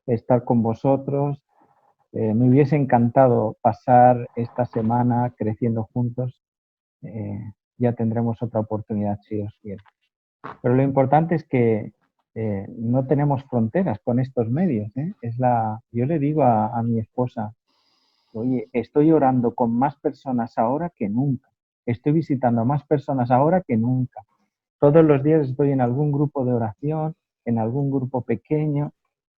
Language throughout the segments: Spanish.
estar con vosotros. Me hubiese encantado pasar esta semana creciendo juntos. Ya tendremos otra oportunidad si os quiere. Pero lo importante es que no tenemos fronteras con estos medios. Yo le digo a mi esposa, oye, estoy orando con más personas ahora que nunca. Estoy visitando a más personas ahora que nunca. Todos los días estoy en algún grupo de oración, en algún grupo pequeño,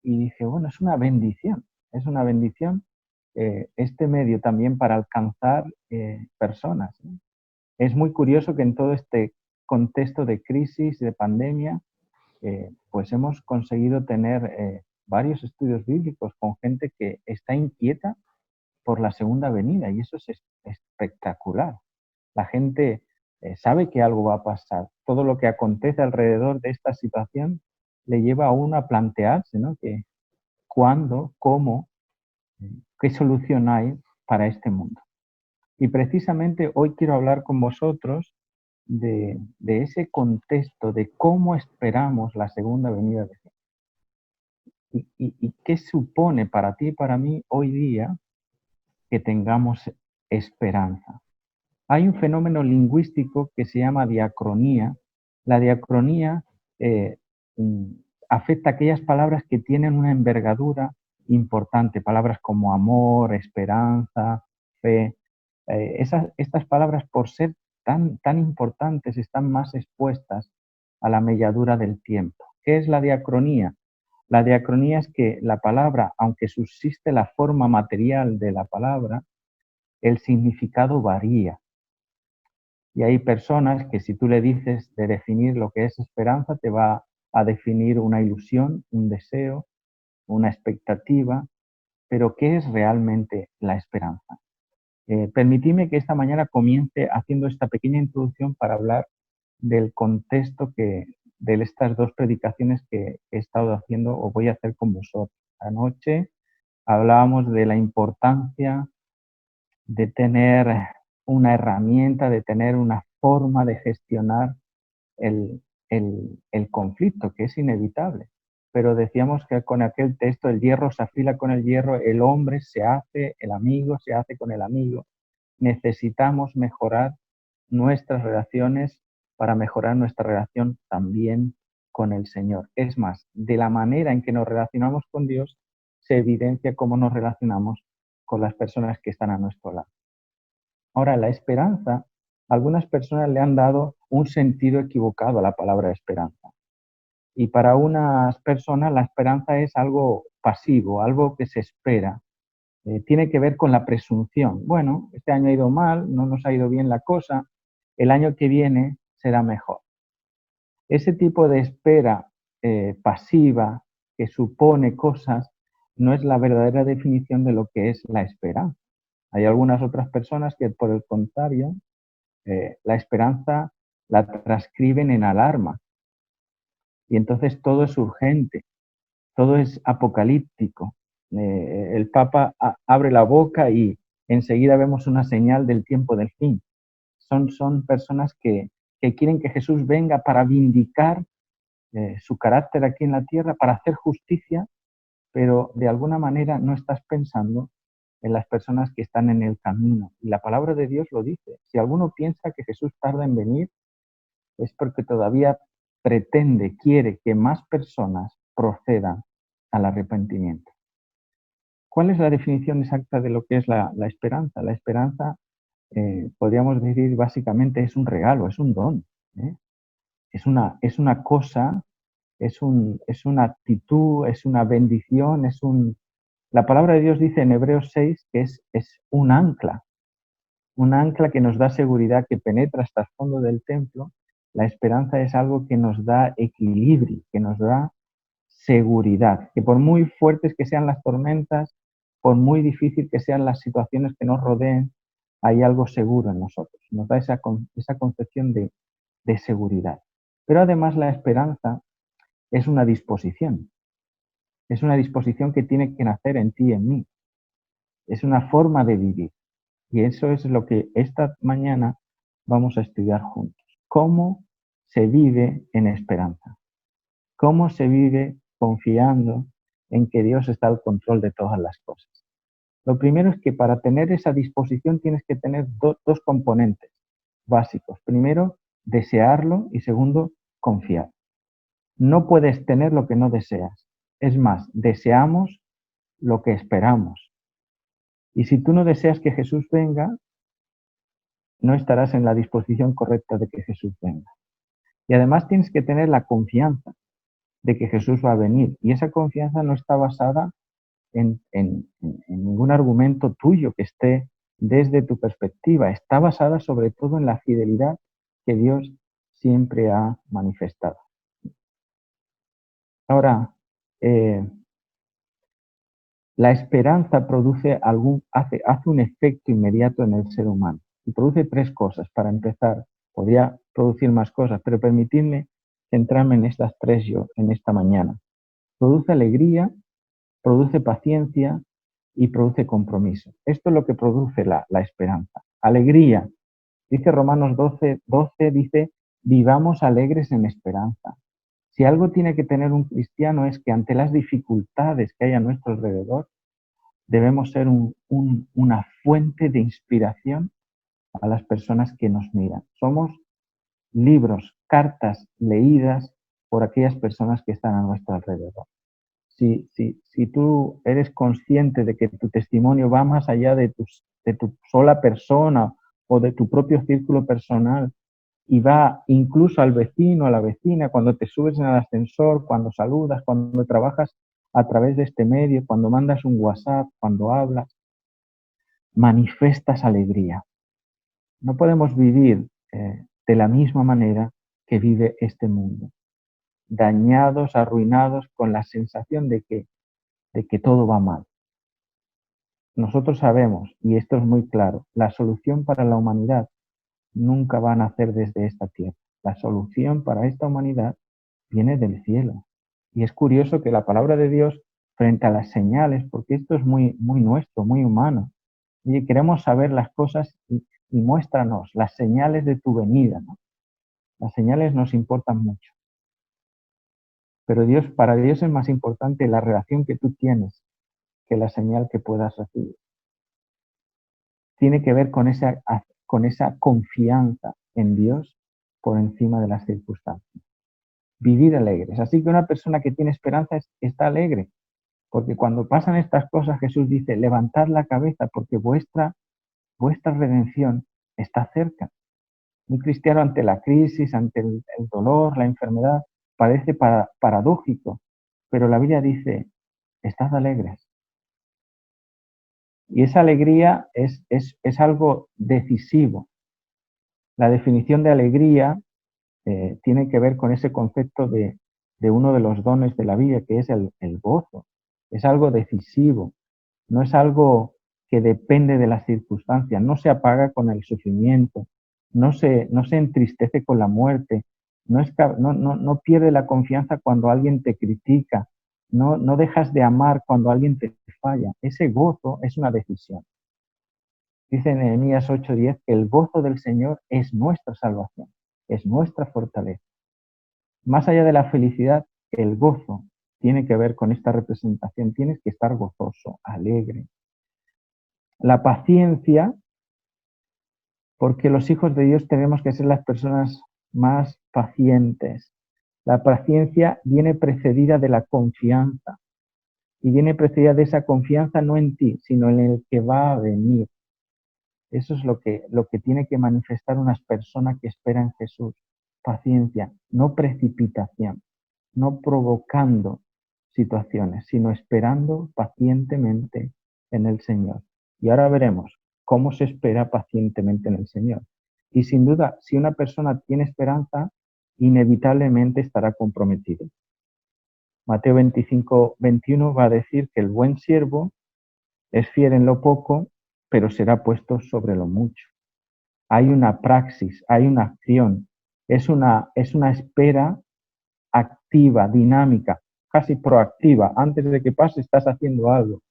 y dije, bueno, es una bendición este medio también para alcanzar personas. Es muy curioso que en todo este contexto de crisis, de pandemia, pues hemos conseguido tener varios estudios bíblicos con gente que está inquieta por la segunda venida, y eso es espectacular. La gente sabe que algo va a pasar. Todo lo que acontece alrededor de esta situación le lleva a uno a plantearse, ¿no? Que cuándo, cómo, qué solución hay para este mundo. Y precisamente hoy quiero hablar con vosotros de ese contexto, de cómo esperamos la segunda venida de Jesús. Y qué supone para ti y para mí hoy día que tengamos esperanza. Hay un fenómeno lingüístico que se llama diacronía. La diacronía afecta a aquellas palabras que tienen una envergadura importante, palabras como amor, esperanza, fe. Estas palabras, por ser tan importantes, están más expuestas a la melladura del tiempo. ¿Qué es la diacronía? La diacronía es que la palabra, aunque subsiste la forma material de la palabra, el significado varía. Y hay personas que si tú le dices de definir lo que es esperanza, te va a definir una ilusión, un deseo, una expectativa, pero ¿qué es realmente la esperanza? Permitidme que esta mañana comience haciendo esta pequeña introducción para hablar del contexto de estas dos predicaciones que he estado haciendo o voy a hacer con vosotros. Anoche hablábamos de la importancia de tener una herramienta, de tener una forma de gestionar el conflicto, que es inevitable. Pero decíamos que con aquel texto, el hierro se afila con el hierro, el hombre se hace, el amigo se hace con el amigo. Necesitamos mejorar nuestras relaciones para mejorar nuestra relación también con el Señor. Es más, de la manera en que nos relacionamos con Dios, se evidencia cómo nos relacionamos con las personas que están a nuestro lado. Ahora, la esperanza, algunas personas le han dado un sentido equivocado a la palabra esperanza. Y para unas personas la esperanza es algo pasivo, algo que se espera. Tiene que ver con la presunción. Bueno, este año ha ido mal, no nos ha ido bien la cosa, el año que viene será mejor. Ese tipo de espera pasiva que supone cosas no es la verdadera definición de lo que es la esperanza. Hay algunas otras personas que, por el contrario, la esperanza la transcriben en alarma. Y entonces todo es urgente, todo es apocalíptico. El Papa abre la boca y enseguida vemos una señal del tiempo del fin. Son personas que quieren que Jesús venga para vindicar su carácter aquí en la tierra, para hacer justicia, pero de alguna manera no estás pensando en las personas que están en el camino. Y la palabra de Dios lo dice. Si alguno piensa que Jesús tarda en venir, es porque todavía pretende, quiere que más personas procedan al arrepentimiento. ¿Cuál es la definición exacta de lo que es la esperanza? La esperanza, podríamos decir, básicamente es un regalo, es un don. Es una cosa, es una actitud, es una bendición, La palabra de Dios dice en Hebreos 6 que es un ancla que nos da seguridad, que penetra hasta el fondo del templo. La esperanza es algo que nos da equilibrio, que nos da seguridad, que por muy fuertes que sean las tormentas, por muy difícil que sean las situaciones que nos rodeen, hay algo seguro en nosotros. Nos da esa concepción de seguridad. Pero además la esperanza es una disposición que tiene que nacer en ti y en mí. Es una forma de vivir. Y eso es lo que esta mañana vamos a estudiar juntos. ¿Cómo se vive en esperanza? ¿Cómo se vive confiando en que Dios está al control de todas las cosas. Lo primero es que para tener esa disposición tienes que tener dos componentes básicos. Primero, desearlo y segundo, confiar. No puedes tener lo que no deseas. Es más, deseamos lo que esperamos. Y si tú no deseas que Jesús venga, no estarás en la disposición correcta de que Jesús venga. Y además tienes que tener la confianza de que Jesús va a venir. Y esa confianza no está basada en ningún argumento tuyo que esté desde tu perspectiva. Está basada sobre todo en la fidelidad que Dios siempre ha manifestado. Ahora, la esperanza hace un efecto inmediato en el ser humano y produce tres cosas. Para empezar, podría producir más cosas, pero permitidme centrarme en estas tres yo en esta mañana. Produce alegría, produce paciencia y produce compromiso. Esto es lo que produce la esperanza. Alegría. Dice Romanos 12, dice, vivamos alegres en esperanza. Si algo tiene que tener un cristiano es que ante las dificultades que hay a nuestro alrededor, debemos ser una fuente de inspiración a las personas que nos miran. Somos libros, cartas leídas por aquellas personas que están a nuestro alrededor. Si tú eres consciente de que tu testimonio va más allá de tu sola persona o de tu propio círculo personal y va incluso al vecino, a la vecina, cuando te subes en el ascensor, cuando saludas, cuando trabajas a través de este medio, cuando mandas un WhatsApp, cuando hablas, manifestas alegría. No podemos vivir de la misma manera que vive este mundo, dañados, arruinados, con la sensación de que todo va mal. Nosotros sabemos, y esto es muy claro, la solución para la humanidad nunca va a nacer desde esta tierra. La solución para esta humanidad viene del cielo. Y es curioso que la palabra de Dios, frente a las señales, porque esto es muy, muy nuestro, muy humano, y queremos saber las cosas y muéstranos las señales de tu venida, ¿no? Las señales nos importan mucho. Pero para Dios es más importante la relación que tú tienes que la señal que puedas recibir. Tiene que ver con esa confianza en Dios por encima de las circunstancias. Vivir alegres. Así que una persona que tiene esperanza está alegre, porque cuando pasan estas cosas Jesús dice, levantad la cabeza porque vuestra redención está cerca. Un cristiano ante la crisis, ante el dolor, la enfermedad, parece paradójico, pero la Biblia dice, estad alegres. Y esa alegría es algo decisivo. La definición de alegría tiene que ver con ese concepto de uno de los dones de la Biblia, que es el gozo. Es algo decisivo, no es algo que depende de las circunstancias, no se apaga con el sufrimiento, no se entristece con la muerte, no pierde la confianza cuando alguien te critica, no dejas de amar cuando alguien te falla. Ese gozo es una decisión. Dice Nehemías 8:10 que el gozo del Señor es nuestra salvación, es nuestra fortaleza. Más allá de la felicidad, el gozo tiene que ver con esta representación. Tienes que estar gozoso, alegre. La paciencia, porque los hijos de Dios tenemos que ser las personas más pacientes. La paciencia viene precedida de la confianza y viene precedida de esa confianza no en ti, sino en el que va a venir. Eso es lo que tiene que manifestar una persona que espera en Jesús. Paciencia, no precipitación, no provocando situaciones, sino esperando pacientemente en el Señor. Y ahora veremos cómo se espera pacientemente en el Señor. Y sin duda, si una persona tiene esperanza, inevitablemente estará comprometido. Mateo 25:21 va a decir que el buen siervo es fiel en lo poco, pero será puesto sobre lo mucho. Hay una praxis, hay una acción, es una espera activa, dinámica, casi proactiva. Antes de que pase, estás haciendo algo.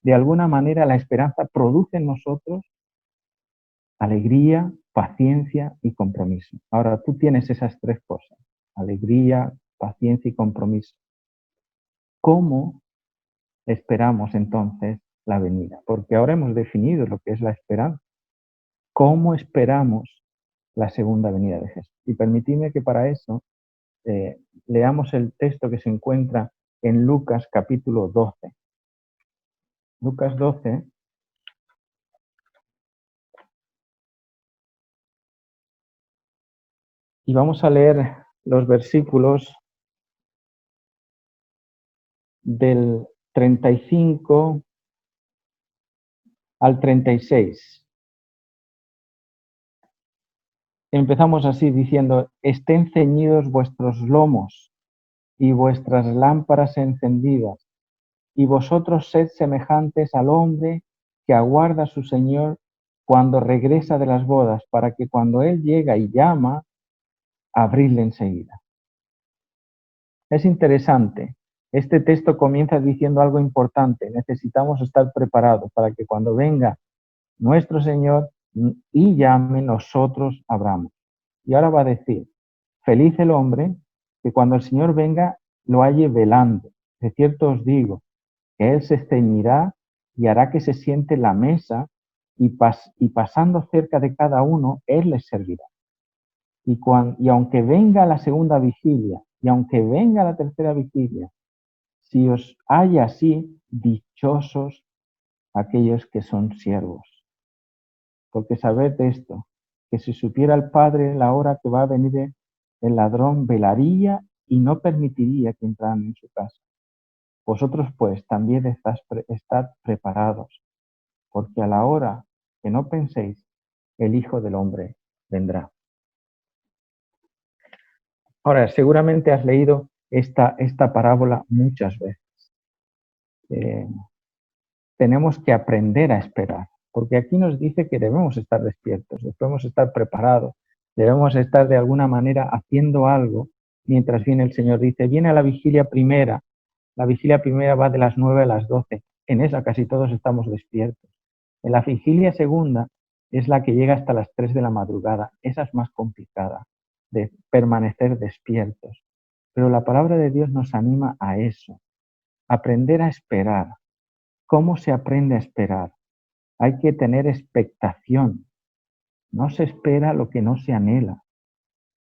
De alguna manera, la esperanza produce en nosotros alegría, paciencia y compromiso. Ahora, tú tienes esas tres cosas, alegría, paciencia y compromiso. ¿Cómo esperamos entonces la venida? Porque ahora hemos definido lo que es la esperanza. ¿Cómo esperamos la segunda venida de Jesús? Y permitidme que para eso leamos el texto que se encuentra en Lucas capítulo 12. Lucas 12. Y vamos a leer los versículos del 35 al 36. Empezamos así diciendo: estén ceñidos vuestros lomos y vuestras lámparas encendidas, y vosotros sed semejantes al hombre que aguarda a su Señor cuando regresa de las bodas, para que cuando Él llega y llama, abridle enseguida. Es interesante. Este texto comienza diciendo algo importante. Necesitamos estar preparados para que cuando venga nuestro Señor y llame, nosotros abramos. Y ahora va a decir: feliz el hombre que cuando el Señor venga lo halle velando. De cierto os digo que Él se ceñirá y hará que se siente en la mesa y pasando cerca de cada uno, Él les servirá. Y aunque venga la segunda vigilia y aunque venga la tercera vigilia, si os halla así, dichosos aquellos que son siervos. Porque sabed esto, que si supiera el Padre la hora que va a venir el ladrón, velaría y no permitiría que entraran en su casa. Vosotros pues también estad preparados, porque a la hora que no penséis, el Hijo del Hombre vendrá. Ahora, seguramente has leído esta parábola muchas veces. Tenemos que aprender a esperar, porque aquí nos dice que debemos estar despiertos, debemos estar preparados, debemos estar de alguna manera haciendo algo mientras viene el Señor. Dice, viene a la vigilia primera. La vigilia primera va de las 9 a las 12. En esa casi todos estamos despiertos. En la vigilia segunda es la que llega hasta las 3 de la madrugada. Esa es más complicada, de permanecer despiertos. Pero la palabra de Dios nos anima a eso, aprender a esperar. ¿Cómo se aprende a esperar? Hay que tener expectación. No se espera lo que no se anhela.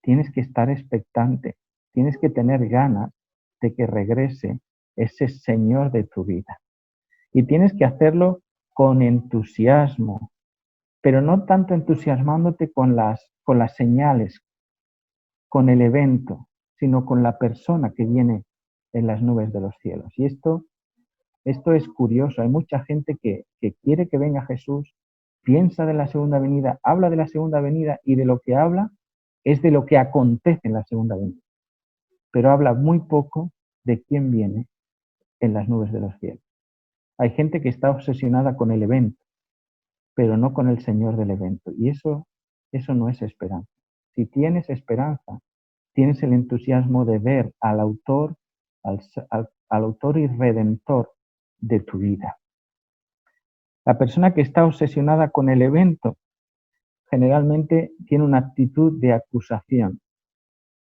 Tienes que estar expectante. Tienes que tener ganas de que regrese ese Señor de tu vida. Y tienes que hacerlo con entusiasmo, pero no tanto entusiasmándote con las señales, con el evento, sino con la persona que viene en las nubes de los cielos. Y esto es curioso. Hay mucha gente que quiere que venga Jesús, piensa de la segunda venida, habla de la segunda venida y de lo que habla es de lo que acontece en la segunda venida. Pero habla muy poco de quién viene en las nubes de los cielos. Hay gente que está obsesionada con el evento, pero no con el Señor del evento. Y eso no es esperanza. Si tienes esperanza, tienes el entusiasmo de ver al autor, al autor y redentor de tu vida. La persona que está obsesionada con el evento generalmente tiene una actitud de acusación,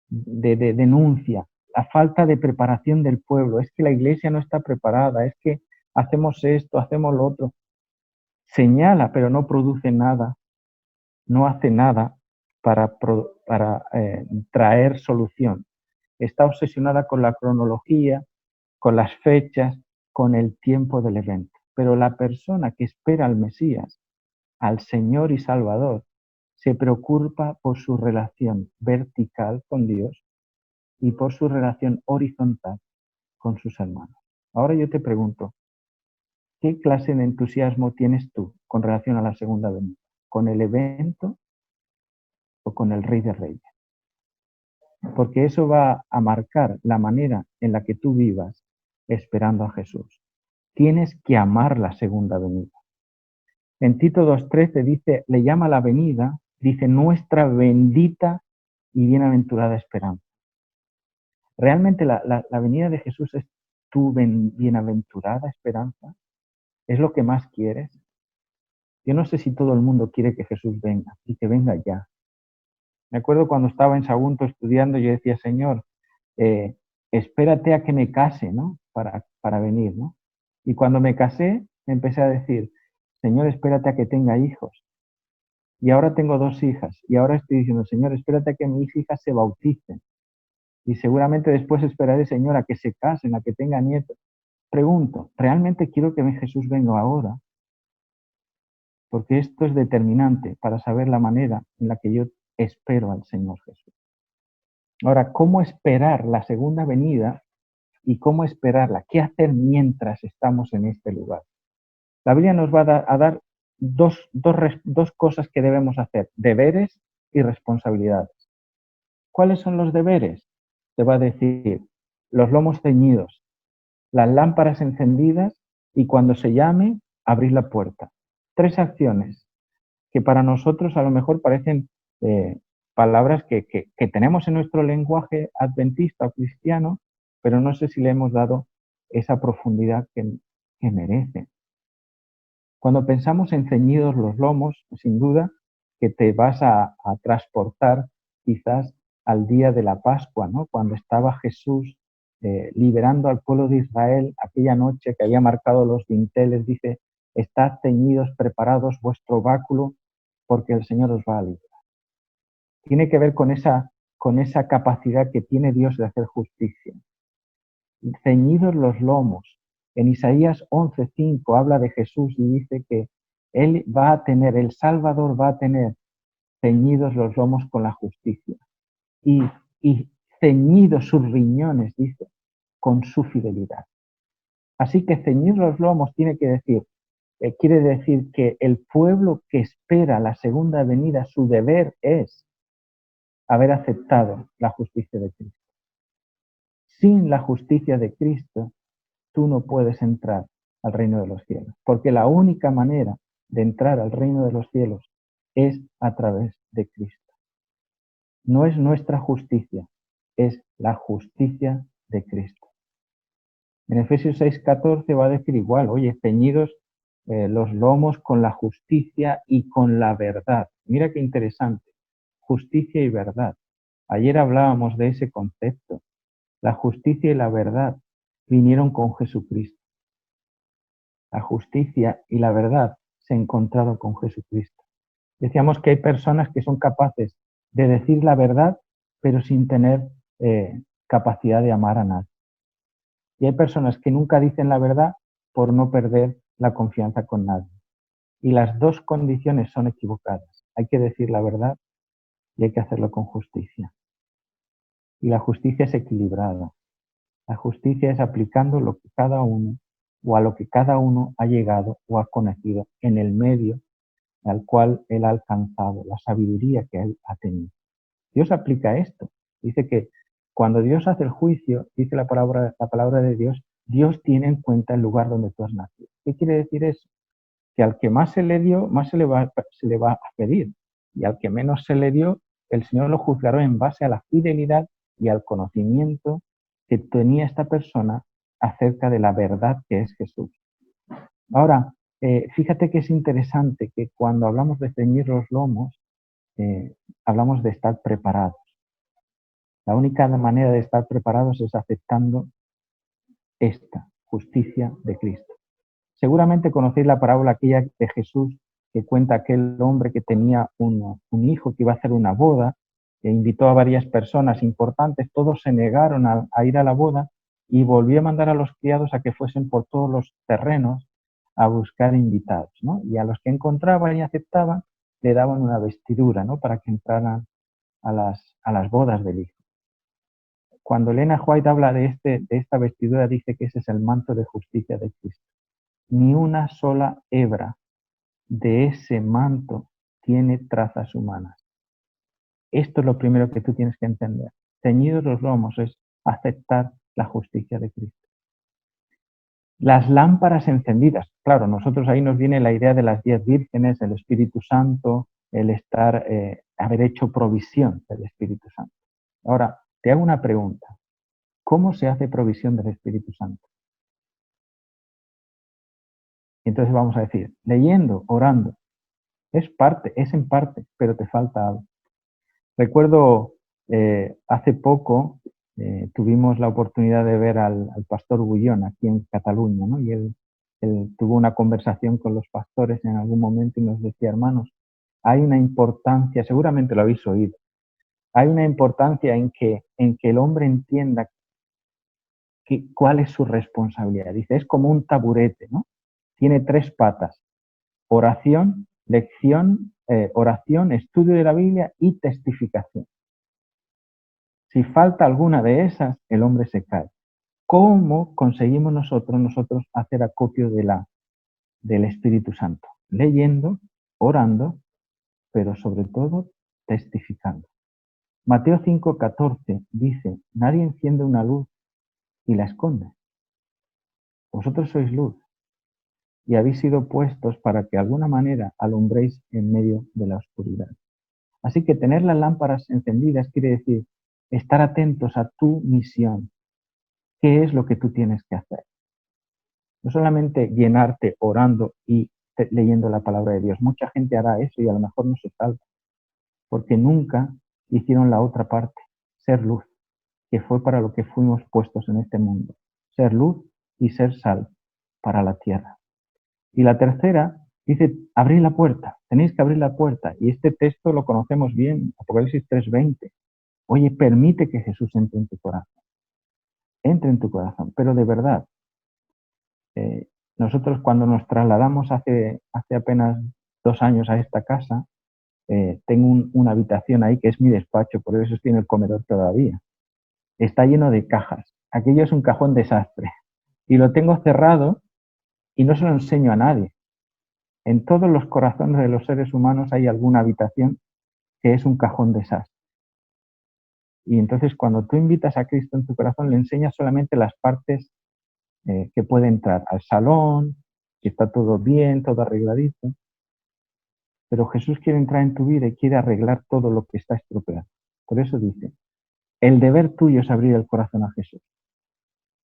de denuncia, la falta de preparación del pueblo. Es que la iglesia no está preparada, es que hacemos esto, hacemos lo otro. Señala, pero no produce nada, no hace nada para traer solución. Está obsesionada con la cronología, con las fechas, con el tiempo del evento. Pero la persona que espera al Mesías, al Señor y Salvador, se preocupa por su relación vertical con Dios y por su relación horizontal con sus hermanos. Ahora yo te pregunto, ¿qué clase de entusiasmo tienes tú con relación a la segunda venida? ¿Con el evento o con el Rey de Reyes? Porque eso va a marcar la manera en la que tú vivas esperando a Jesús. Tienes que amar la segunda venida. En Tito 2:13 dice, le llama la venida, dice nuestra bendita y bienaventurada esperanza. ¿Realmente la venida de Jesús es tu bienaventurada esperanza? ¿Es lo que más quieres? Yo no sé si todo el mundo quiere que Jesús venga y que venga ya. Me acuerdo cuando estaba en Sagunto estudiando, yo decía, Señor, espérate a que me case, ¿no? Para venir, ¿no? Y cuando me casé, empecé a decir, Señor, espérate a que tenga hijos. Y ahora tengo 2 hijas. Y ahora estoy diciendo, Señor, espérate a que mis hijas se bauticen. Y seguramente después esperaré, Señor, a que se casen, a que tengan nietos. Pregunto, ¿realmente quiero que mi Jesús venga ahora? Porque esto es determinante para saber la manera en la que yo espero al Señor Jesús. Ahora, ¿cómo esperar la segunda venida y cómo esperarla? ¿Qué hacer mientras estamos en este lugar? La Biblia nos va a dar dos cosas que debemos hacer, deberes y responsabilidades. ¿Cuáles son los deberes? Te va a decir los lomos ceñidos, las lámparas encendidas y cuando se llame, abrir la puerta. 3 acciones que para nosotros a lo mejor parecen palabras que tenemos en nuestro lenguaje adventista o cristiano, pero no sé si le hemos dado esa profundidad que merecen. Cuando pensamos en ceñidos los lomos, sin duda que te vas a transportar quizás al día de la Pascua, ¿no? Cuando estaba Jesús liberando al pueblo de Israel aquella noche que había marcado los dinteles, dice, estad ceñidos, preparados vuestro báculo, porque el Señor os va a liberar. Tiene que ver con esa capacidad que tiene Dios de hacer justicia. Ceñidos los lomos. En Isaías 11:5 habla de Jesús y dice que Él va a tener, el Salvador va a tener ceñidos los lomos con la justicia y ceñidos sus riñones, dice, con su fidelidad. Así que ceñir los lomos quiere decir que el pueblo que espera la segunda venida, su deber es haber aceptado la justicia de Cristo. Sin la justicia de Cristo, tú no puedes entrar al reino de los cielos, porque la única manera de entrar al reino de los cielos es a través de Cristo. No es nuestra justicia, es la justicia de Cristo. En Efesios 6:14 va a decir igual, oye, ceñidos los lomos con la justicia y con la verdad. Mira qué interesante, justicia y verdad. Ayer hablábamos de ese concepto. La justicia y la verdad vinieron con Jesucristo. La justicia y la verdad se encontraron con Jesucristo. Decíamos que hay personas que son capaces de decir la verdad, pero sin tener capacidad de amar a nadie. Y hay personas que nunca dicen la verdad por no perder la confianza con nadie. Y las dos condiciones son equivocadas. Hay que decir la verdad y hay que hacerlo con justicia. Y la justicia es equilibrada. La justicia es aplicando lo que cada uno o a lo que cada uno ha llegado o ha conocido en el medio al cual él ha alcanzado, la sabiduría que él ha tenido. Dios aplica esto. Dice que cuando Dios hace el juicio, dice la palabra de Dios, Dios tiene en cuenta el lugar donde tú has nacido. ¿Qué quiere decir eso? Que al que más se le dio, más se le va a pedir. Y al que menos se le dio, el Señor lo juzgará en base a la fidelidad y al conocimiento que tenía esta persona acerca de la verdad que es Jesús. Ahora, fíjate que es interesante que cuando hablamos de ceñir los lomos, hablamos de estar preparados. La única manera de estar preparados es aceptando esta justicia de Cristo. Seguramente conocéis la parábola aquella de Jesús que cuenta aquel hombre que tenía un hijo que iba a hacer una boda e invitó a varias personas importantes, todos se negaron a ir a la boda y volvió a mandar a los criados a que fuesen por todos los terrenos a buscar invitados, ¿no? Y a los que encontraban y aceptaban le daban una vestidura, ¿no? Para que entraran a las bodas del hijo. Cuando Elena White habla de esta vestidura, dice que ese es el manto de justicia de Cristo. Ni una sola hebra de ese manto tiene trazas humanas. Esto es lo primero que tú tienes que entender. Ceñidos los lomos es aceptar la justicia de Cristo. Las lámparas encendidas. Claro, nosotros ahí nos viene la idea de las 10 vírgenes, el Espíritu Santo, el haber hecho provisión del Espíritu Santo. Ahora, te hago una pregunta. ¿Cómo se hace provisión del Espíritu Santo? Entonces vamos a decir, leyendo, orando. Es en parte, pero te falta algo. Recuerdo hace poco tuvimos la oportunidad de ver al pastor Bullón aquí en Cataluña, ¿no? Y él Él tuvo una conversación con los pastores en algún momento y nos decía, hermanos, hay una importancia, seguramente lo habéis oído, hay una importancia en que el hombre entienda cuál es su responsabilidad. Dice, es como un taburete, ¿no? Tiene 3 patas, oración, oración, estudio de la Biblia y testificación. Si falta alguna de esas, el hombre se cae. ¿Cómo conseguimos nosotros hacer acopio del Espíritu Santo? Leyendo, orando, pero sobre todo testificando. Mateo 5:14 dice, nadie enciende una luz y la esconde. Vosotros sois luz y habéis sido puestos para que de alguna manera alumbréis en medio de la oscuridad. Así que tener las lámparas encendidas quiere decir estar atentos a tu misión. ¿Qué es lo que tú tienes que hacer? No solamente llenarte orando y leyendo la palabra de Dios. Mucha gente hará eso y a lo mejor no se salva, porque nunca hicieron la otra parte, ser luz, que fue para lo que fuimos puestos en este mundo. Ser luz y ser sal para la tierra. Y la tercera dice, abrid la puerta, tenéis que abrir la puerta. Y este texto lo conocemos bien, Apocalipsis 3:20. Oye, permite que Jesús entre en tu corazón. Entre en tu corazón, pero de verdad. Nosotros cuando nos trasladamos hace apenas 2 años a esta casa, tengo una habitación ahí que es mi despacho, por eso estoy en el comedor todavía. Está lleno de cajas. Aquello es un cajón desastre. Y lo tengo cerrado y no se lo enseño a nadie. En todos los corazones de los seres humanos hay alguna habitación que es un cajón desastre. Y entonces cuando tú invitas a Cristo en tu corazón, le enseñas solamente las partes que puede entrar al salón, que está todo bien, todo arregladito. Pero Jesús quiere entrar en tu vida y quiere arreglar todo lo que está estropeado. Por eso dice, el deber tuyo es abrir el corazón a Jesús.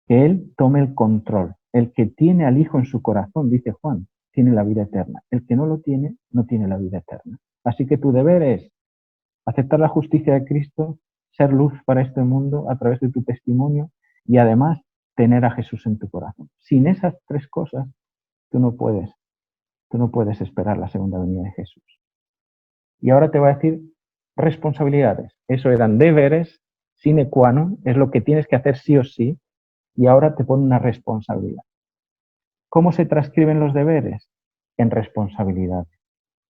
Que Él tome el control. El que tiene al Hijo en su corazón, dice Juan, tiene la vida eterna. El que no lo tiene, no tiene la vida eterna. Así que tu deber es aceptar la justicia de Cristo, ser luz para este mundo a través de tu testimonio y además tener a Jesús en tu corazón. Sin esas 3 cosas, tú no puedes esperar la segunda venida de Jesús. Y ahora te voy a decir responsabilidades. Eso eran deberes sine qua non, es lo que tienes que hacer sí o sí, y ahora te pone una responsabilidad. ¿Cómo se transcriben los deberes? En responsabilidades.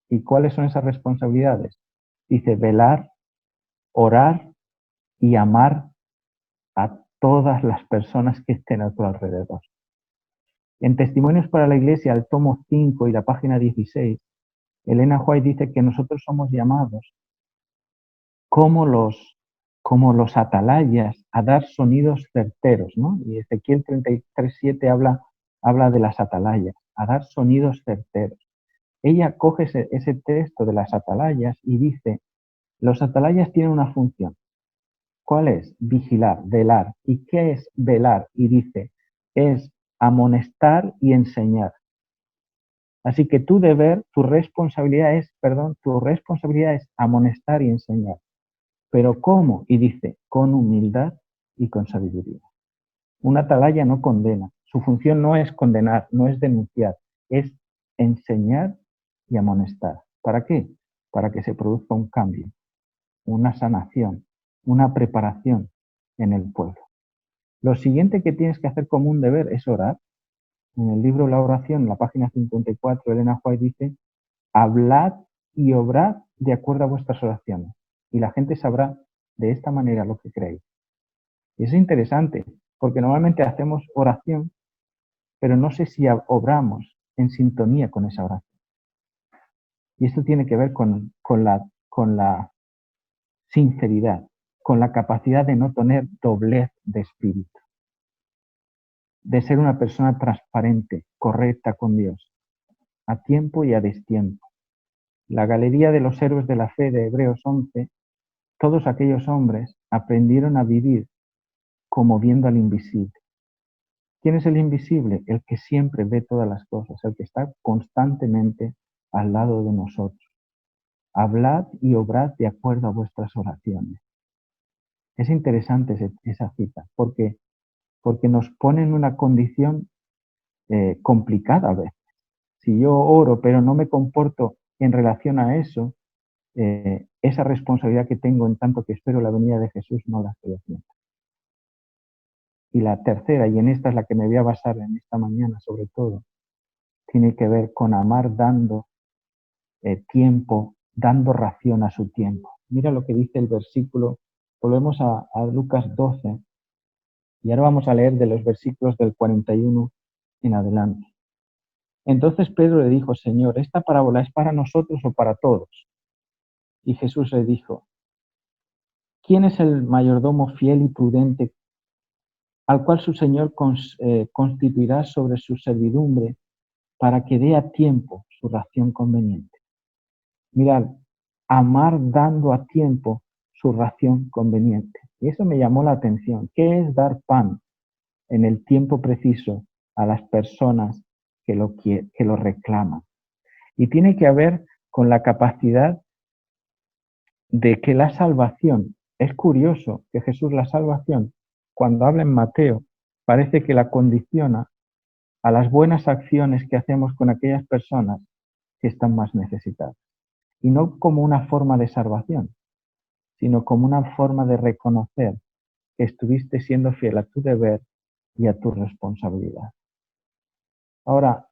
¿Y cuáles son esas responsabilidades? Dice velar, orar y amar a todas las personas que estén a tu alrededor. En Testimonios para la Iglesia, el tomo 5 y la página 16, Elena White dice que nosotros somos llamados como los atalayas a dar sonidos certeros, ¿no? Y Ezequiel 33:7 habla de las atalayas, a dar sonidos certeros. Ella coge ese texto de las atalayas y dice, los atalayas tienen una función. ¿Cuál es? Vigilar, velar. ¿Y qué es velar? Y dice, es amonestar y enseñar. Así que tu responsabilidad es amonestar y enseñar. ¿Pero cómo? Y dice, con humildad y con sabiduría. Un atalaya no condena. Su función no es condenar, no es denunciar, es enseñar y amonestar. ¿Para qué? Para que se produzca un cambio, una sanación, una preparación en el pueblo. Lo siguiente que tienes que hacer como un deber es orar. En el libro La Oración, en la página 54, Elena White dice, hablad y obrad de acuerdo a vuestras oraciones, y la gente sabrá de esta manera lo que creéis. Y es interesante, porque normalmente hacemos oración, pero no sé si obramos en sintonía con esa oración. Y esto tiene que ver con la sinceridad, con la capacidad de no tener doblez de espíritu, de ser una persona transparente, correcta con Dios, a tiempo y a destiempo. La galería de los héroes de la fe de Hebreos 11, todos aquellos hombres aprendieron a vivir como viendo al invisible. ¿Quién es el invisible? El que siempre ve todas las cosas, el que está constantemente al lado de nosotros. Hablad y obrad de acuerdo a vuestras oraciones. Es interesante esa cita, porque nos pone en una condición complicada a veces. Si yo oro pero no me comporto en relación a eso, esa responsabilidad que tengo en tanto que espero la venida de Jesús no la estoy haciendo. Y la tercera, y en esta es la que me voy a basar en esta mañana sobre todo, tiene que ver con amar dando tiempo, dando ración a su tiempo. Mira lo que dice el versículo, volvemos a Lucas 12, y ahora vamos a leer de los versículos del 41 en adelante. Entonces Pedro le dijo, Señor, ¿esta parábola es para nosotros o para todos? Y Jesús le dijo, ¿quién es el mayordomo fiel y prudente al cual su Señor constituirá sobre su servidumbre para que dé a tiempo su ración conveniente? Mirad, amar dando a tiempo su ración conveniente. Y eso me llamó la atención. ¿Qué es dar pan en el tiempo preciso a las personas que lo reclaman? Y tiene que ver con la capacidad de que la salvación, es curioso que Jesús la salvación, cuando habla en Mateo, parece que la condiciona a las buenas acciones que hacemos con aquellas personas que están más necesitadas. Y no como una forma de salvación, sino como una forma de reconocer que estuviste siendo fiel a tu deber y a tu responsabilidad. Ahora,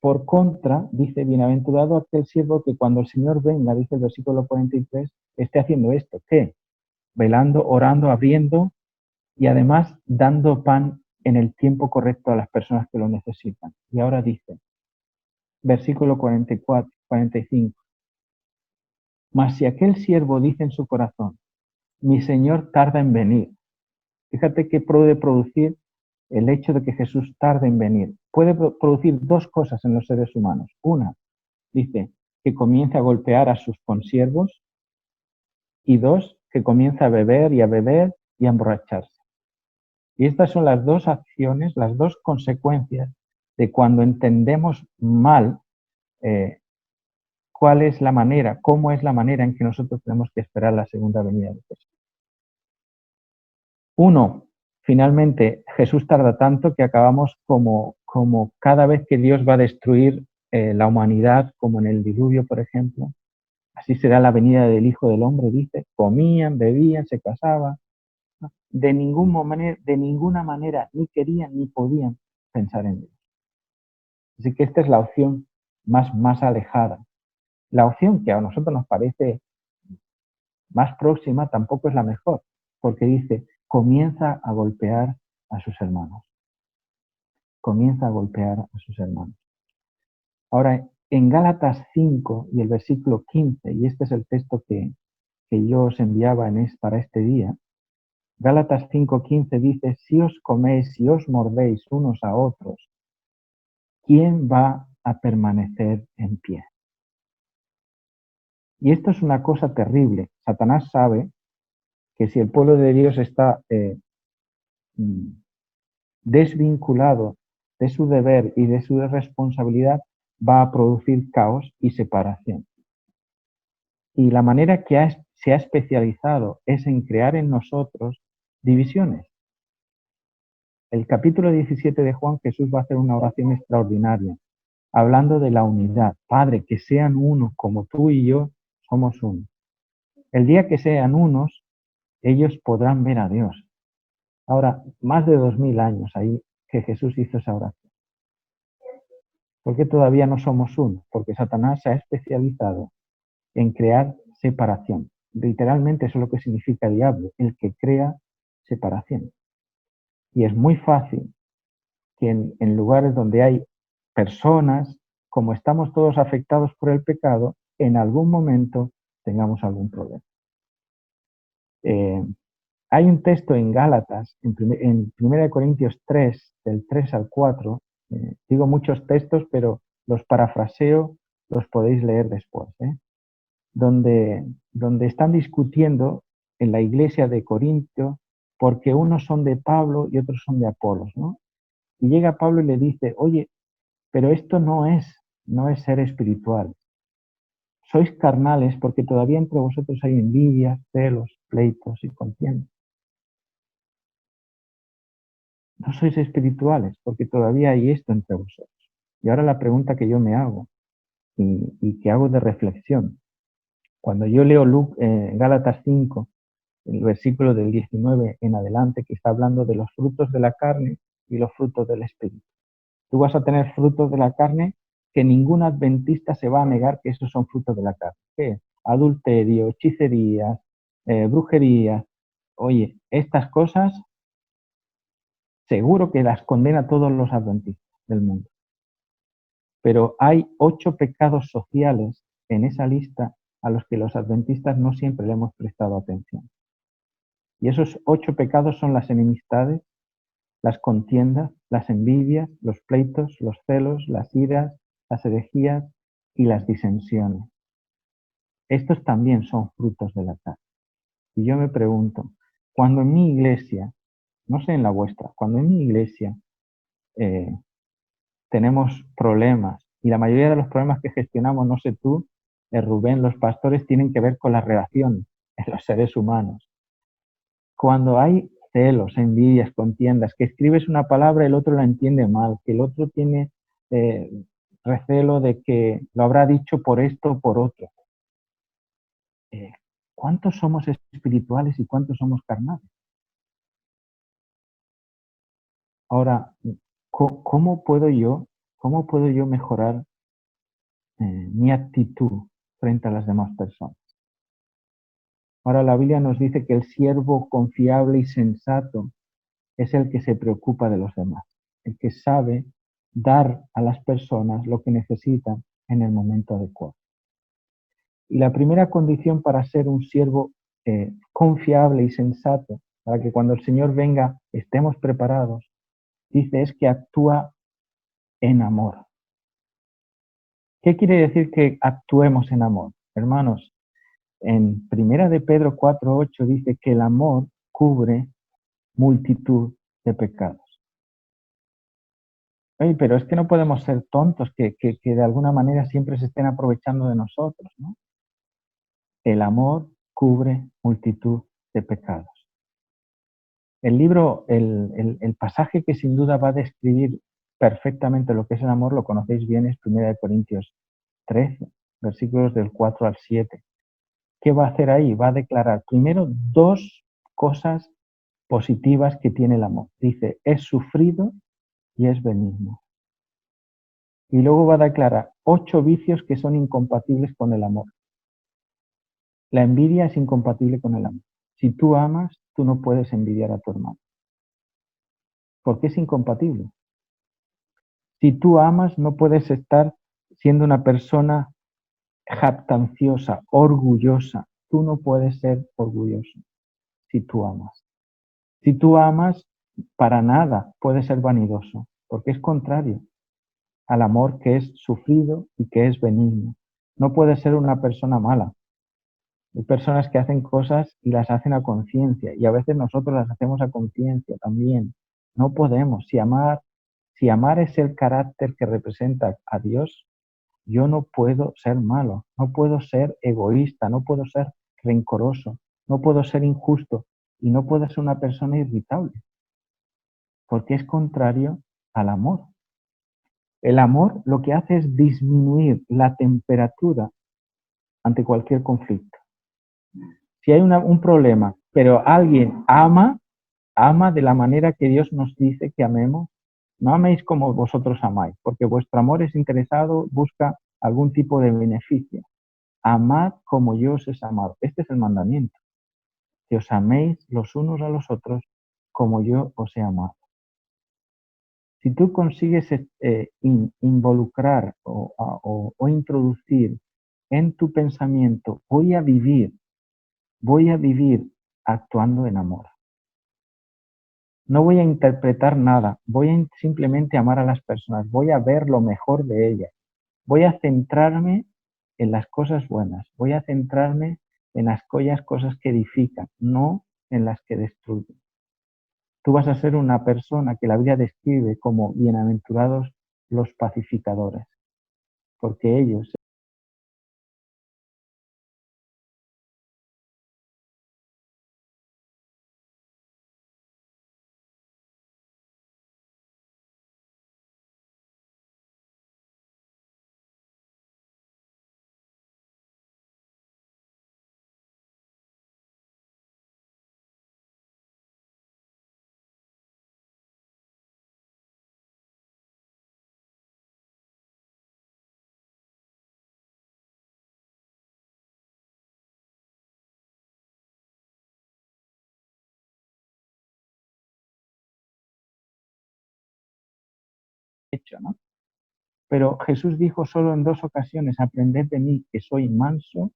por contra, dice, bienaventurado aquel siervo que cuando el Señor venga, dice el versículo 43, esté haciendo esto. ¿Qué? Velando, orando, abriendo y además dando pan en el tiempo correcto a las personas que lo necesitan. Y ahora dice, versículo 44, 45, mas si aquel siervo dice en su corazón, mi Señor tarda en venir. Fíjate que puede producir el hecho de que Jesús tarde en venir. Puede producir dos cosas en los seres humanos. Una, dice, que comience a golpear a sus consiervos, y dos, que comience a beber y a emborracharse. Y estas son las dos acciones, las dos consecuencias de cuando entendemos mal cuál es la manera, cómo es la manera en que nosotros tenemos que esperar la segunda venida de Jesús. Uno, finalmente Jesús tarda tanto que acabamos como cada vez que Dios va a destruir la humanidad, como en el diluvio, por ejemplo. Así será la venida del Hijo del Hombre, dice. Comían, bebían, se casaban. De ninguna manera ni querían ni podían pensar en Dios. Así que esta es la opción más alejada. La opción que a nosotros nos parece más próxima tampoco es la mejor, porque dice, comienza a golpear a sus hermanos. Comienza a golpear a sus hermanos. Ahora, en Gálatas 5 y el versículo 15, y este es el texto que yo os enviaba para este día, Gálatas 5:15 dice, si os coméis y os mordéis unos a otros, ¿quién va a permanecer en pie? Y esto es una cosa terrible. Satanás sabe que si el pueblo de Dios está desvinculado de su deber y de su responsabilidad, va a producir caos y separación. Y la manera que se ha especializado es en crear en nosotros divisiones. El capítulo 17 de Juan, Jesús va a hacer una oración extraordinaria, hablando de la unidad. Padre, que sean uno como tú y yo somos uno. El día que sean unos, ellos podrán ver a Dios. Ahora, más de 2000 años ahí que Jesús hizo esa oración. ¿Por qué todavía no somos uno? Porque Satanás se ha especializado en crear separación. Literalmente eso es lo que significa diablo, el que crea separación. Y es muy fácil que en lugares donde hay personas, como estamos todos afectados por el pecado, en algún momento tengamos algún problema. Hay un texto en Gálatas, en 1 Corintios 3, del 3 al 4, digo muchos textos, pero los parafraseo, los podéis leer después, donde están discutiendo en la iglesia de Corinto, porque unos son de Pablo y otros son de Apolos, ¿no? Y llega Pablo y le dice, oye, pero esto no es ser espiritual. Sois carnales porque todavía entre vosotros hay envidias, celos, pleitos y contiendas. no sois espirituales porque todavía hay esto entre vosotros. Y ahora la pregunta que yo me hago y que hago de reflexión, cuando yo leo Gálatas 5, el versículo del 19 en adelante, que está hablando de los frutos de la carne y los frutos del espíritu. Tú vas a tener frutos de la carne que ningún adventista se va a negar que esos son frutos de la carne. ¿Qué? Adulterio, hechicerías, brujerías. Oye, estas cosas seguro que las condena todos los adventistas del mundo. Pero hay 8 pecados sociales en esa lista a los que los adventistas no siempre le hemos prestado atención. Y esos 8 pecados son las enemistades, las contiendas, las envidias, los pleitos, los celos, las iras, las herejías y las disensiones. Estos también son frutos de la carne. Y yo me pregunto, cuando en mi iglesia, no sé en la vuestra, cuando en mi iglesia tenemos problemas, y la mayoría de los problemas que gestionamos, no sé tú, Rubén, los pastores, tienen que ver con las relaciones en los seres humanos. Cuando hay celos, envidias, contiendas, que escribes una palabra y el otro la entiende mal, que el otro tiene eh, recelo de que lo habrá dicho por esto o por otro. Eh, ¿Cuántos somos espirituales y cuántos somos carnales? Ahora, cómo puedo yo mejorar mi actitud frente a las demás personas? Ahora la Biblia nos dice que el siervo confiable y sensato es el que se preocupa de los demás, el que sabe dar a las personas lo que necesitan en el momento adecuado. Y la primera condición para ser un siervo confiable y sensato, para que cuando el Señor venga estemos preparados, dice es que actúa en amor. ¿Qué quiere decir que actuemos en amor? Hermanos, en Primera de Pedro 4:8 dice que el amor cubre multitud de pecados. Oye, pero es que no podemos ser tontos que de alguna manera siempre se estén aprovechando de nosotros, ¿no? El amor cubre multitud de pecados. El libro, el pasaje que sin duda va a describir perfectamente lo que es el amor, lo conocéis bien, es 1 Corintios 13, versículos del 4 al 7. ¿Qué va a hacer ahí? Va a declarar primero 2 cosas positivas que tiene el amor. Dice, es sufrido y es benigno. Y luego va a declarar 8 vicios que son incompatibles con el amor. La envidia es incompatible con el amor. Si tú amas, tú no puedes envidiar a tu hermano. ¿Por qué es incompatible? Si tú amas, no puedes estar siendo una persona jactanciosa, orgullosa. Tú no puedes ser orgulloso si tú amas. Si tú amas, para nada puedes ser vanidoso, porque es contrario al amor que es sufrido y que es benigno. No puedes ser una persona mala. Hay personas que hacen cosas y las hacen a conciencia, y a veces nosotros las hacemos a conciencia también. No podemos. Si amar es el carácter que representa a Dios, yo no puedo ser malo, no puedo ser egoísta, no puedo ser rencoroso, no puedo ser injusto y no puedo ser una persona irritable, porque es contrario al amor. El amor lo que hace es disminuir la temperatura ante cualquier conflicto. Si hay un problema, pero alguien ama de la manera que Dios nos dice que amemos, no améis como vosotros amáis, porque vuestro amor es interesado, busca algún tipo de beneficio. Amad como yo os he amado. Este es el mandamiento, que os améis los unos a los otros como yo os he amado. Si tú consigues involucrar o introducir en tu pensamiento, voy a vivir actuando en amor. No voy a interpretar nada, voy a simplemente amar a las personas, voy a ver lo mejor de ellas, voy a centrarme en las cosas buenas, voy a centrarme en aquellas cosas que edifican, no en las que destruyen. Tú vas a ser una persona que la Biblia describe como bienaventurados los pacificadores, porque ellos hecho, ¿no? Pero Jesús dijo solo en 2 ocasiones, aprended de mí que soy manso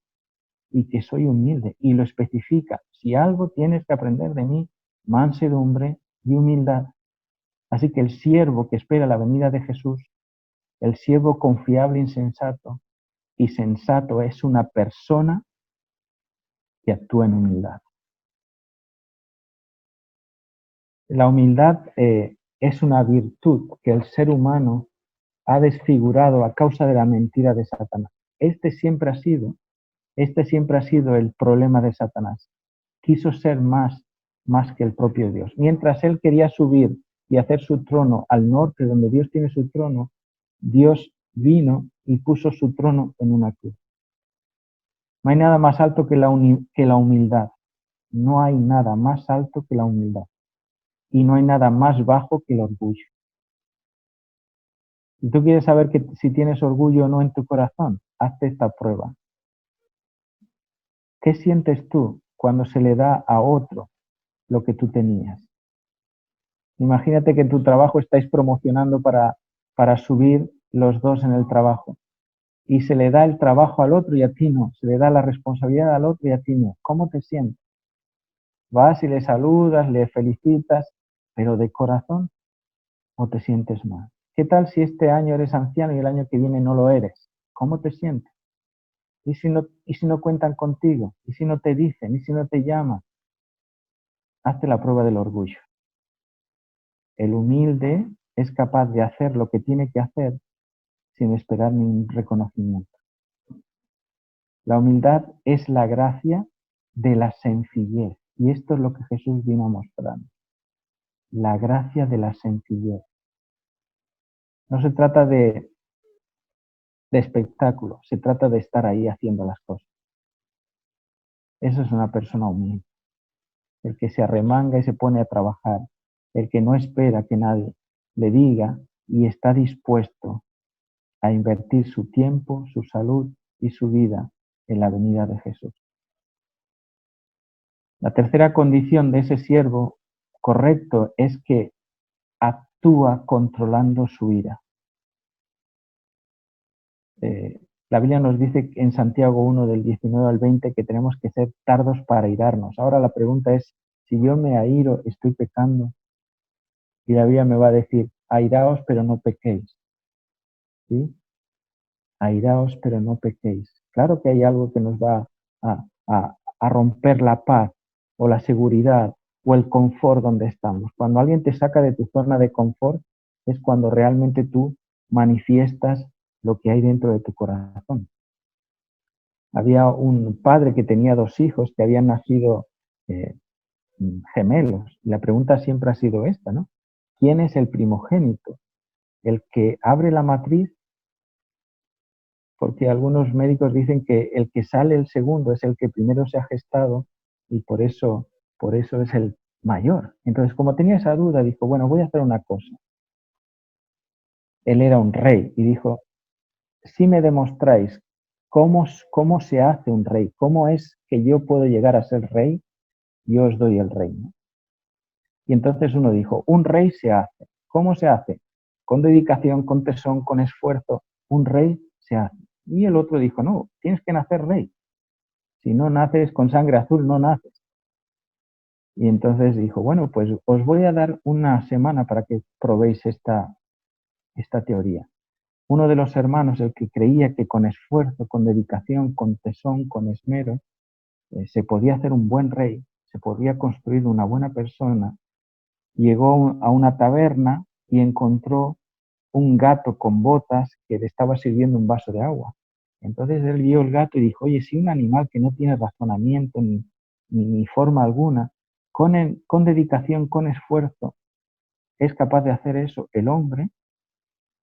y que soy humilde. Y lo especifica, si algo tienes que aprender de mí, mansedumbre y humildad. Así que el siervo que espera la venida de Jesús, el siervo confiable y sensato es una persona que actúa en humildad. La humildad es una virtud que el ser humano ha desfigurado a causa de la mentira de Satanás. Este siempre ha sido el problema de Satanás. Quiso ser más que el propio Dios. Mientras él quería subir y hacer su trono al norte, donde Dios tiene su trono, Dios vino y puso su trono en una cruz. No hay nada más alto que la humildad. No hay nada más alto que la humildad. Y no hay nada más bajo que el orgullo. Si tú quieres saber si tienes orgullo o no en tu corazón, hazte esta prueba. ¿Qué sientes tú cuando se le da a otro lo que tú tenías? Imagínate que en tu trabajo estáis promocionando para subir los dos en el trabajo y se le da el trabajo al otro y a ti no, se le da la responsabilidad al otro y a ti no. ¿Cómo te sientes? Vas y le saludas, le felicitas, pero de corazón, ¿o te sientes mal? ¿Qué tal si este año eres anciano y el año que viene no lo eres? ¿Cómo te sientes? ¿Y si no cuentan contigo? ¿Y si no te dicen? ¿Y si no te llaman? Hazte la prueba del orgullo. El humilde es capaz de hacer lo que tiene que hacer sin esperar ningún reconocimiento. La humildad es la gracia de la sencillez. Y esto es lo que Jesús vino a mostrar. La gracia de la sencillez. No se trata de espectáculo, se trata de estar ahí haciendo las cosas. Eso es una persona humilde. El que se arremanga y se pone a trabajar. El que no espera que nadie le diga y está dispuesto a invertir su tiempo, su salud y su vida en la venida de Jesús. La tercera condición de ese siervo correcto es que actúa controlando su ira. La Biblia nos dice en Santiago 1 del 19 al 20 que tenemos que ser tardos para airarnos. Ahora la pregunta es, si yo me airo, ¿estoy pecando? Y la Biblia me va a decir, airaos pero no pequéis. ¿Sí? Airaos pero no pequéis. Claro que hay algo que nos va a romper la paz o la seguridad o el confort donde estamos. Cuando alguien te saca de tu zona de confort es cuando realmente tú manifiestas lo que hay dentro de tu corazón. Había un padre que tenía 2 hijos que habían nacido gemelos. Y la pregunta siempre ha sido esta, ¿no? ¿Quién es el primogénito? ¿El que abre la matriz? Porque algunos médicos dicen que el que sale el segundo es el que primero se ha gestado y por eso es el mayor. Entonces, como tenía esa duda, dijo, bueno, voy a hacer una cosa. Él era un rey y dijo, si me demostráis cómo se hace un rey, cómo es que yo puedo llegar a ser rey, yo os doy el reino. Y entonces uno dijo, un rey se hace. ¿Cómo se hace? Con dedicación, con tesón, con esfuerzo. Un rey se hace. Y el otro dijo, no, tienes que nacer rey. Si no naces con sangre azul, no naces. Y entonces dijo, bueno, pues os voy a dar una semana para que probéis esta teoría. Uno de los hermanos, el que creía que con esfuerzo, con dedicación, con tesón, con esmero, se podía hacer un buen rey, se podía construir una buena persona, llegó a una taberna y encontró un gato con botas que le estaba sirviendo un vaso de agua. Entonces él vio el gato y dijo, oye, si un animal que no tiene razonamiento ni forma alguna, con dedicación, con esfuerzo, es capaz de hacer eso, el hombre,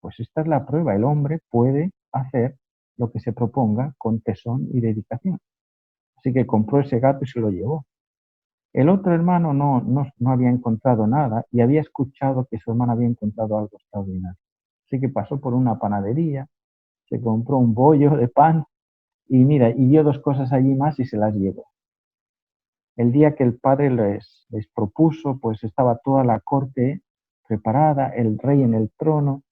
pues esta es la prueba, el hombre puede hacer lo que se proponga con tesón y dedicación. Así que compró ese gato y se lo llevó. El otro hermano no había encontrado nada y había escuchado que su hermano había encontrado algo extraordinario. Así que pasó por una panadería, se compró un bollo de pan y mira, y dio 2 cosas allí más y se las llevó. El día que el padre les propuso, pues estaba toda la corte preparada, el rey en el trono,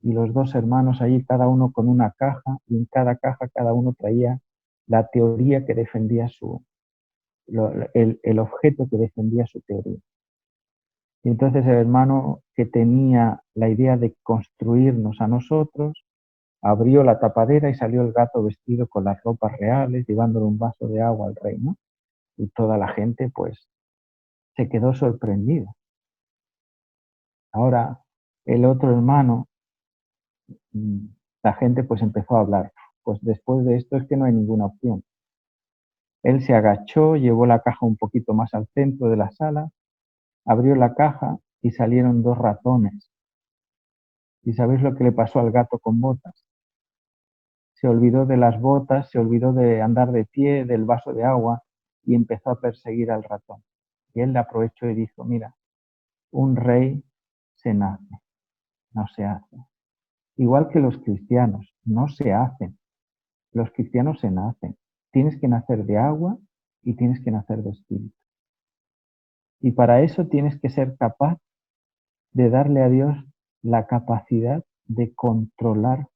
y los dos hermanos allí, cada uno con una caja, y en cada caja cada uno traía la teoría que defendía el objeto que defendía su teoría. Y entonces el hermano que tenía la idea de construirnos a nosotros, abrió la tapadera y salió el gato vestido con las ropas reales, llevándole un vaso de agua al rey, ¿no? Y toda la gente, pues, se quedó sorprendida. Ahora, el otro hermano, la gente pues empezó a hablar. Pues después de esto es que no hay ninguna opción. Él se agachó, llevó la caja un poquito más al centro de la sala, abrió la caja y salieron dos ratones. ¿Y sabéis lo que le pasó al gato con botas? Se olvidó de las botas, se olvidó de andar de pie, del vaso de agua y empezó a perseguir al ratón. Y él le aprovechó y dijo, mira, un rey se nace, no se hace. Igual que los cristianos, no se hacen. Los cristianos se nacen. Tienes que nacer de agua y tienes que nacer de espíritu. Y para eso tienes que ser capaz de darle a Dios la capacidad de controlar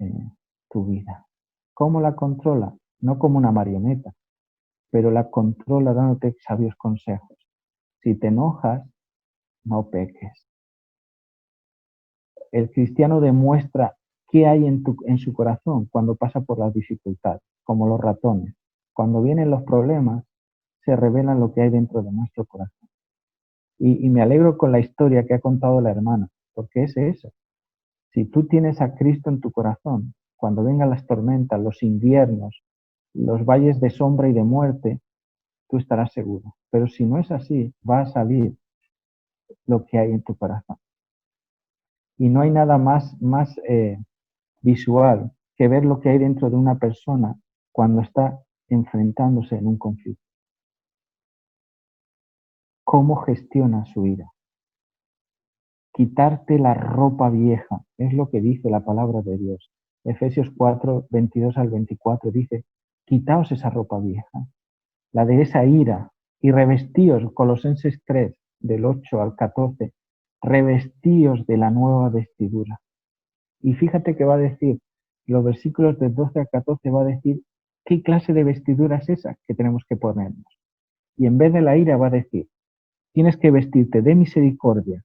eh, tu vida. ¿Cómo la controla? No como una marioneta, pero la controla dándote sabios consejos. Si te enojas, no peques. El cristiano demuestra qué hay en su corazón cuando pasa por las dificultades, como los ratones. Cuando vienen los problemas, se revela lo que hay dentro de nuestro corazón. Y me alegro con la historia que ha contado la hermana, porque es eso. Si tú tienes a Cristo en tu corazón, cuando vengan las tormentas, los inviernos, los valles de sombra y de muerte, tú estarás seguro. Pero si no es así, va a salir lo que hay en tu corazón. Y no hay nada más visual que ver lo que hay dentro de una persona cuando está enfrentándose en un conflicto. ¿Cómo gestiona su ira? Quitarte la ropa vieja, es lo que dice la palabra de Dios. Efesios 4, 22 al 24 dice, quitaos esa ropa vieja, la de esa ira, y revestíos, Colosenses 3, del 8 al 14, revestíos de la nueva vestidura. Y fíjate que va a decir, los versículos del 12 al 14 va a decir, ¿qué clase de vestidura es esa que tenemos que ponernos? Y en vez de la ira va a decir, tienes que vestirte de misericordia,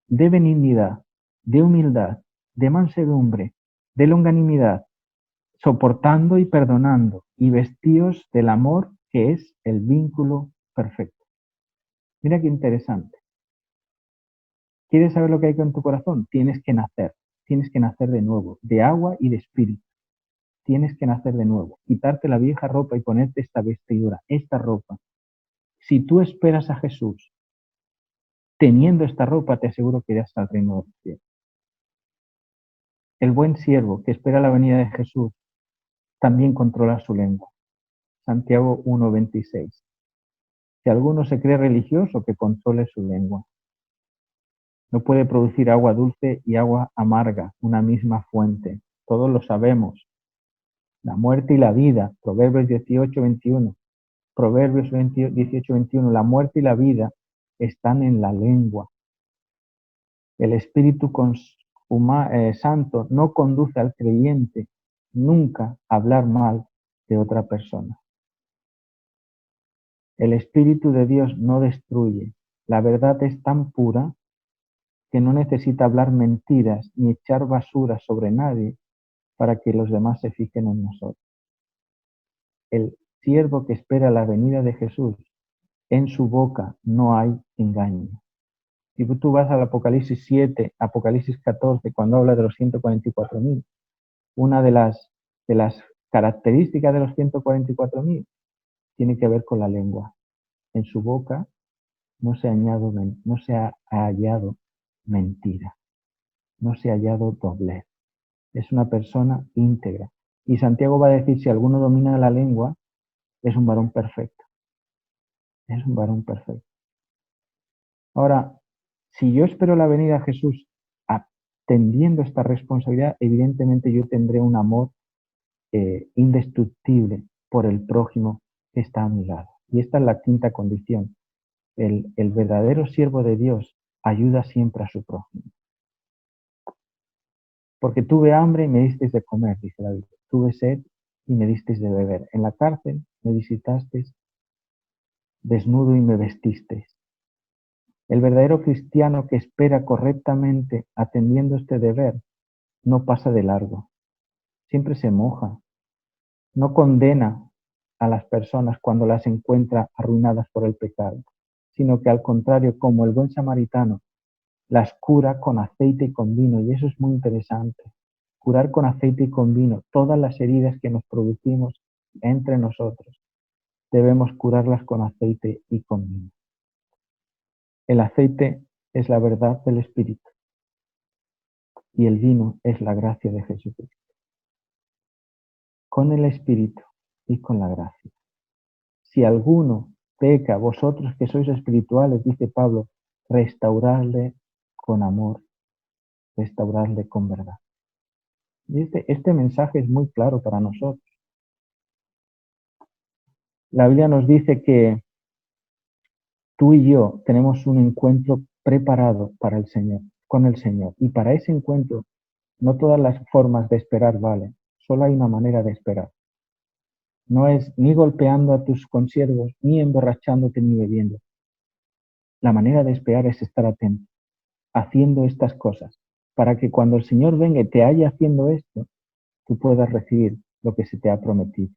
de benignidad, de humildad, de mansedumbre, de longanimidad, soportando y perdonando, y vestíos del amor que es el vínculo perfecto. Mira qué interesante. ¿Quieres saber lo que hay con tu corazón? Tienes que nacer de nuevo, de agua y de espíritu. Tienes que nacer de nuevo, quitarte la vieja ropa y ponerte esta vestidura, esta ropa. Si tú esperas a Jesús, teniendo esta ropa, te aseguro que irás al reino de los cielos. El buen siervo que espera la venida de Jesús también controla su lengua. Santiago 1:26. Si alguno se cree religioso, que controle su lengua. No puede producir agua dulce y agua amarga, una misma fuente. Todos lo sabemos. La muerte y la vida, Proverbios 18:21. Proverbios 18:21. La muerte y la vida están en la lengua. El Espíritu Santo no conduce al creyente nunca a hablar mal de otra persona. El Espíritu de Dios no destruye. La verdad es tan pura que no necesita hablar mentiras ni echar basura sobre nadie para que los demás se fijen en nosotros. El siervo que espera la venida de Jesús, en su boca no hay engaño. Si tú vas al Apocalipsis 7, Apocalipsis 14, cuando habla de los 144.000, una de las características de los 144.000 tiene que ver con la lengua. En su boca no se ha hallado mentira, no se ha hallado doblez. Es una persona íntegra. Y Santiago va a decir, si alguno domina la lengua, es un varón perfecto. Es un varón perfecto. Ahora, si yo espero la venida de Jesús atendiendo esta responsabilidad, evidentemente yo tendré un amor indestructible por el prójimo que está a mi lado. Y esta es la quinta condición. El verdadero siervo de Dios ayuda siempre a su prójimo. Porque tuve hambre y me disteis de comer, dice la Biblia. Tuve sed y me disteis de beber. En la cárcel me visitasteis desnudo y me vestisteis. El verdadero cristiano que espera correctamente atendiendo este deber no pasa de largo, siempre se moja, no condena a las personas cuando las encuentra arruinadas por el pecado, sino que al contrario, como el buen samaritano, las cura con aceite y con vino, y eso es muy interesante. Curar con aceite y con vino todas las heridas que nos producimos entre nosotros. Debemos curarlas con aceite y con vino. El aceite es la verdad del Espíritu y el vino es la gracia de Jesucristo. Con el Espíritu y con la gracia. Si alguno peca, vosotros que sois espirituales, dice Pablo, restaurarle con amor, restaurarle con verdad. Y este mensaje es muy claro para nosotros. La Biblia nos dice que tú y yo tenemos un encuentro preparado para el Señor, con el Señor. Y para ese encuentro, no todas las formas de esperar valen. Solo hay una manera de esperar. No es ni golpeando a tus consiervos, ni emborrachándote, ni bebiendo. La manera de esperar es estar atento, haciendo estas cosas, para que cuando el Señor venga y te haya haciendo esto, tú puedas recibir lo que se te ha prometido.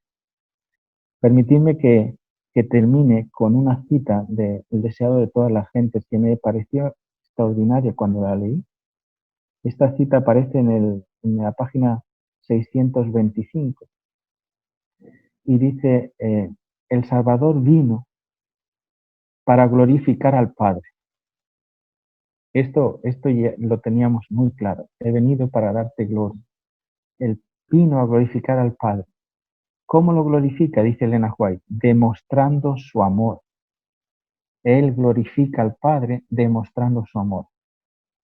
Permitidme que termine con una cita del deseado de todas las gentes que me pareció extraordinaria cuando la leí. Esta cita aparece en la página 625 y dice, el Salvador vino para glorificar al Padre. Esto ya lo teníamos muy claro. He venido para darte gloria. Él vino a glorificar al Padre. ¿Cómo lo glorifica? Dice Elena White, demostrando su amor. Él glorifica al Padre demostrando su amor.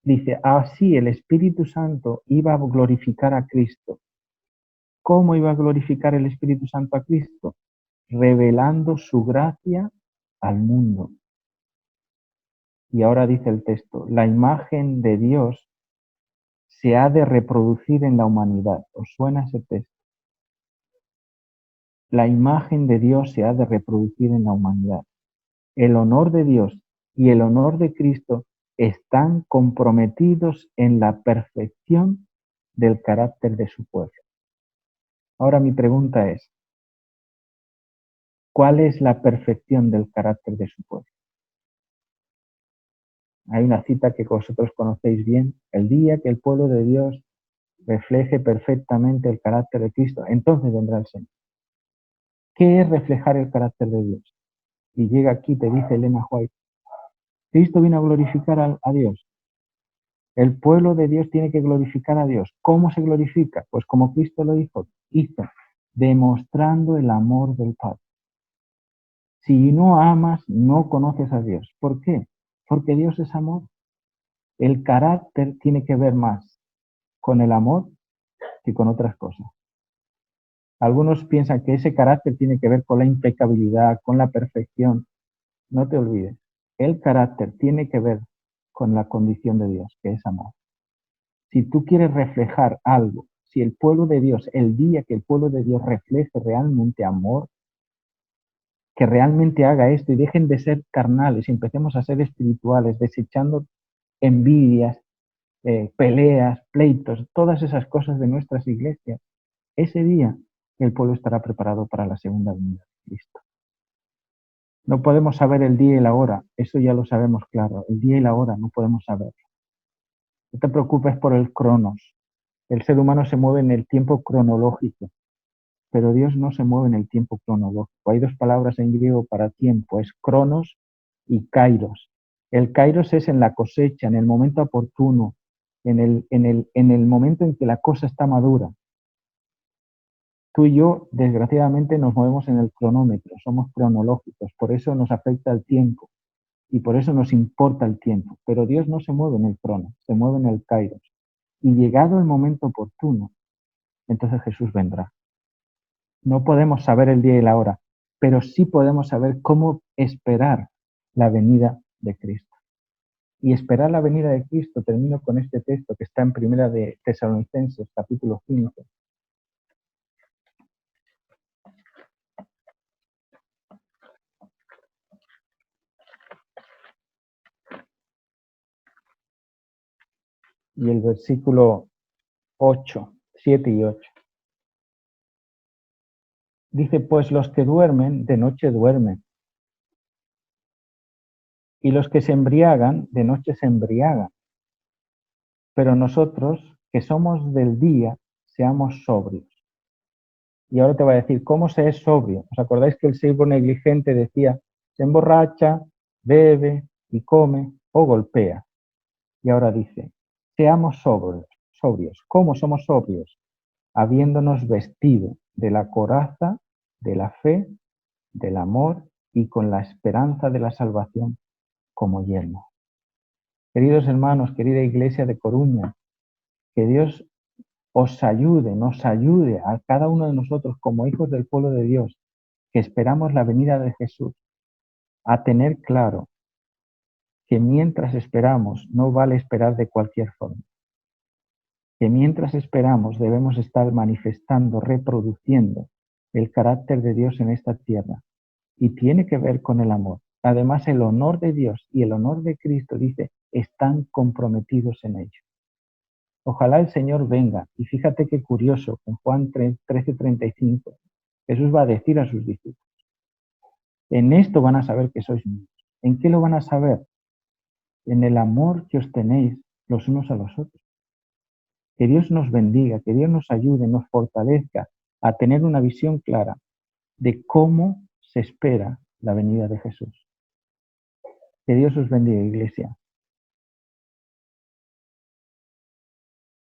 Dice, así el Espíritu Santo iba a glorificar a Cristo. ¿Cómo iba a glorificar el Espíritu Santo a Cristo? Revelando su gracia al mundo. Y ahora dice el texto, la imagen de Dios se ha de reproducir en la humanidad. ¿Os suena ese texto? La imagen de Dios se ha de reproducir en la humanidad. El honor de Dios y el honor de Cristo están comprometidos en la perfección del carácter de su pueblo. Ahora mi pregunta es, ¿cuál es la perfección del carácter de su pueblo? Hay una cita que vosotros conocéis bien, el día que el pueblo de Dios refleje perfectamente el carácter de Cristo, entonces vendrá el Señor. ¿Qué es reflejar el carácter de Dios? Y llega aquí, te dice Elena White, Cristo vino a glorificar a Dios. El pueblo de Dios tiene que glorificar a Dios. ¿Cómo se glorifica? Pues como Cristo lo hizo, demostrando el amor del Padre. Si no amas, no conoces a Dios. ¿Por qué? Porque Dios es amor. El carácter tiene que ver más con el amor que con otras cosas. Algunos piensan que ese carácter tiene que ver con la impecabilidad, con la perfección. No te olvides, el carácter tiene que ver con la condición de Dios, que es amor. Si tú quieres reflejar algo, si el pueblo de Dios, el día que el pueblo de Dios refleje realmente amor, que realmente haga esto y dejen de ser carnales y empecemos a ser espirituales, desechando envidias, peleas, pleitos, todas esas cosas de nuestras iglesias, ese día el pueblo estará preparado para la segunda venida de Cristo. No podemos saber el día y la hora, eso ya lo sabemos claro, el día y la hora no podemos saberlo. No te preocupes por el cronos. El ser humano se mueve en el tiempo cronológico, pero Dios no se mueve en el tiempo cronológico. Hay dos palabras en griego para tiempo, es cronos y kairos. El kairos es en la cosecha, en el momento oportuno, en el momento en que la cosa está madura. Tú y yo, desgraciadamente, nos movemos en el cronómetro, somos cronológicos, por eso nos afecta el tiempo y por eso nos importa el tiempo. Pero Dios no se mueve en el crono, se mueve en el kairos. Y llegado el momento oportuno, entonces Jesús vendrá. No podemos saber el día y la hora, pero sí podemos saber cómo esperar la venida de Cristo. y esperar la venida de Cristo. Termino con este texto que está en Primera de Tesalonicenses, capítulo 5. Y el versículo 8, 7 y 8. Dice, pues los que duermen, de noche duermen, y los que se embriagan, de noche se embriagan. Pero nosotros, que somos del día, seamos sobrios. Y ahora te voy a decir, ¿cómo se es sobrio? ¿Os acordáis que el siervo negligente decía, se emborracha, bebe y come o golpea? Y ahora dice, seamos sobrios, sobrios. ¿Cómo somos sobrios? Habiéndonos vestido de la coraza, de la fe, del amor y con la esperanza de la salvación como yelmo. Queridos hermanos, querida iglesia de Coruña, que Dios os ayude, nos ayude a cada uno de nosotros como hijos del pueblo de Dios, que esperamos la venida de Jesús, a tener claro que mientras esperamos no vale esperar de cualquier forma, que mientras esperamos debemos estar manifestando, reproduciendo el carácter de Dios en esta tierra, y tiene que ver con el amor. Además, el honor de Dios y el honor de Cristo, dice, están comprometidos en ello. Ojalá el Señor venga. Y fíjate qué curioso, en Juan 13:35, Jesús va a decir a sus discípulos, en esto van a saber que sois míos. ¿En qué lo van a saber? En el amor que os tenéis los unos a los otros. Que Dios nos bendiga, que Dios nos ayude, nos fortalezca a tener una visión clara de cómo se espera la venida de Jesús. Que Dios os bendiga, iglesia.